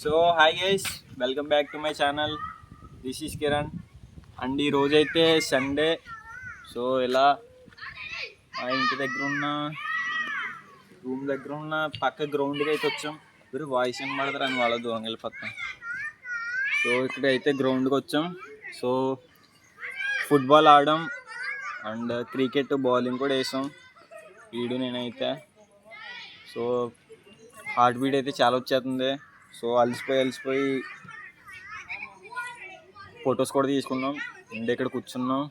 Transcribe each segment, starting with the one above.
So hi guys, welcome back to my channel. This is Kiran. And ఈ రోజైతే Sunday. So ఇలా మా ఇంటి దగ్గర ఉన్న రూమ్ దగ్గర ఉన్న పక్క గ్రౌండ్కి అయితే వచ్చాం. మీరు వాయిస్ ఏం పడతారు అని వాళ్ళ దూరం వెళ్ళిపోతాం. సో ఇక్కడైతే గ్రౌండ్కి వచ్చాం. సో ఫుట్బాల్ ఆడడం అండ్ క్రికెట్ బౌలింగ్ కూడా వేసాం నేనైతే. సో హార్ట్ బీట్ అయితే చాలా వచ్చేస్తుంది. సో అలసిపోయి ఫొటోస్ కూడా తీసుకున్నాం. అండ్ ఇక్కడ కూర్చున్నాం,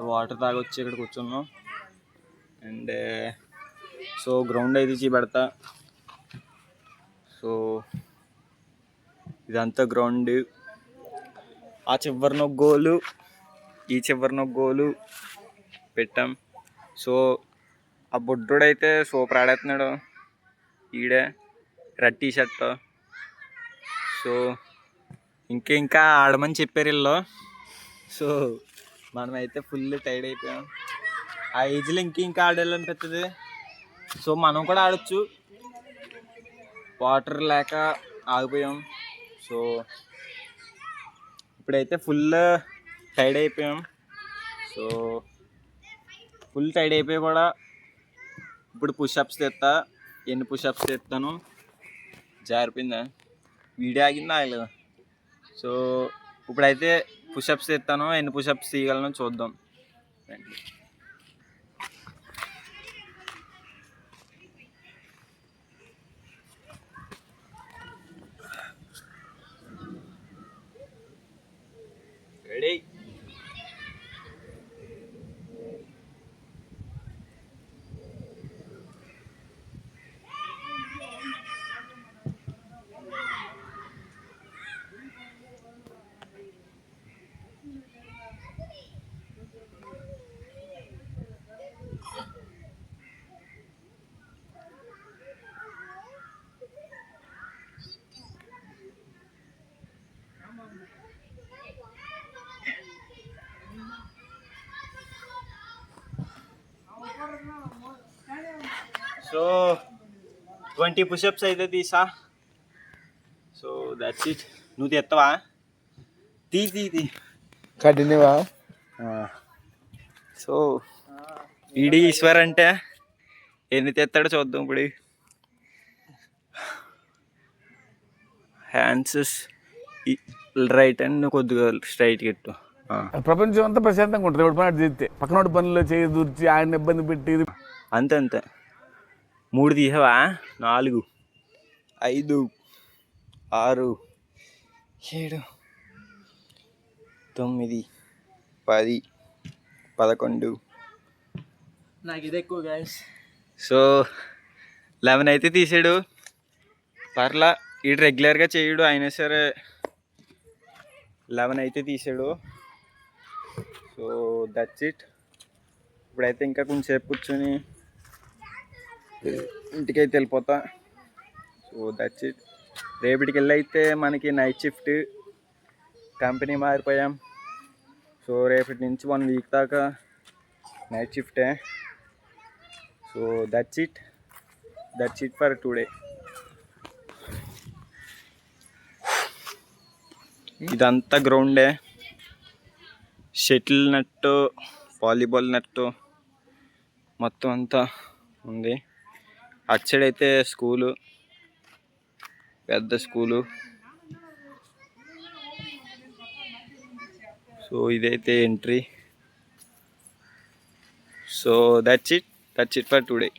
వాటర్ తాగొచ్చి ఇక్కడ కూర్చున్నాం. అండ్ సో గ్రౌండ్ అయితే చూపెడతా. సో ఇదంతా గ్రౌండ్. ఆ చివరిన ఒక గోలు, ఈ చివరిన ఒక గోలు పెట్టాం. సో ఆ బొడ్డోడైతే సూపర్ ఆడేస్తున్నాడు. ఈడే రెడ్ టీ షర్ట్. సో ఇంకా ఆడమని చెప్పారు వీళ్ళు. సో మనమైతే ఫుల్ టైర్డ్ అయిపోయాం. ఆ ఏజ్లో ఇంకా ఆడాలనిపిస్తుంది. సో మనం కూడా ఆడొచ్చు, వాటర్ లేక ఆగిపోయాం. సో ఇప్పుడైతే ఫుల్ టైర్డ్ అయిపోయాం. సో ఫుల్ టైర్డ్ అయిపోయి కూడా ఇప్పుడు పుషప్స్ తెస్తా. ఎన్ని పుషప్స్ తెస్తాను జారిపోయిందా, వీడియో ఆగిందా ఆగలేదా? సో ఇప్పుడైతే పుషప్స్ తెస్తాను. ఎన్ని పుషప్స్ తీయగలను చూద్దాం. రెడీ? సో 20 పుషప్స్ అయితే తీసా. So that's it. నువ్వు తెస్తావా? తీ కంటిన్యూవా? సో ఈడి ఈశ్వర్ అంటే ఎన్ని తెస్తాడో చూద్దాం ఇప్పుడు. హ్యాండ్స్ రైట్ అండ్ కొద్దిగా స్ట్రైట్ పెట్టు. ప్రపంచం అంతా ప్రశాంతంగా ఉంటుంది ఇప్పుడు పని చేస్తే. పక్కనోడి పనులు చేయి దూర్చి ఆయన ఇబ్బంది పెట్టి అంతే 3 తీసావా? 4, 5, 6, 7, 9, 10, 11. నాకు ఇది ఎక్కువ గాయస్. సో 11 అయితే తీసాడు. పర్లా, ఈడు రెగ్యులర్గా చేయడు అయినా సరే 11 అయితే తీసాడు. So that's it. ఇప్పుడైతే ఇంకా కొంచెంసేపు కూర్చొని ఇంటికైతే వెళ్ళిపోతా. So that's it. రేపటికి వెళ్ళి అయితే మనకి నైట్ షిఫ్ట్, కంపెనీ మారిపోయాం. సో రేపటి నుంచి 1 వీక్ దాకా నైట్ షిఫ్టే. So that's it for today. ఇదంతా గ్రౌండే. షటిల్ నెట్, వాలీబాల్ నెట్ మొత్తం అంతా ఉంది. అటు సైడ్ అయితే స్కూలు, పెద్ద స్కూలు. సో ఇదైతే entry. So that's it for today.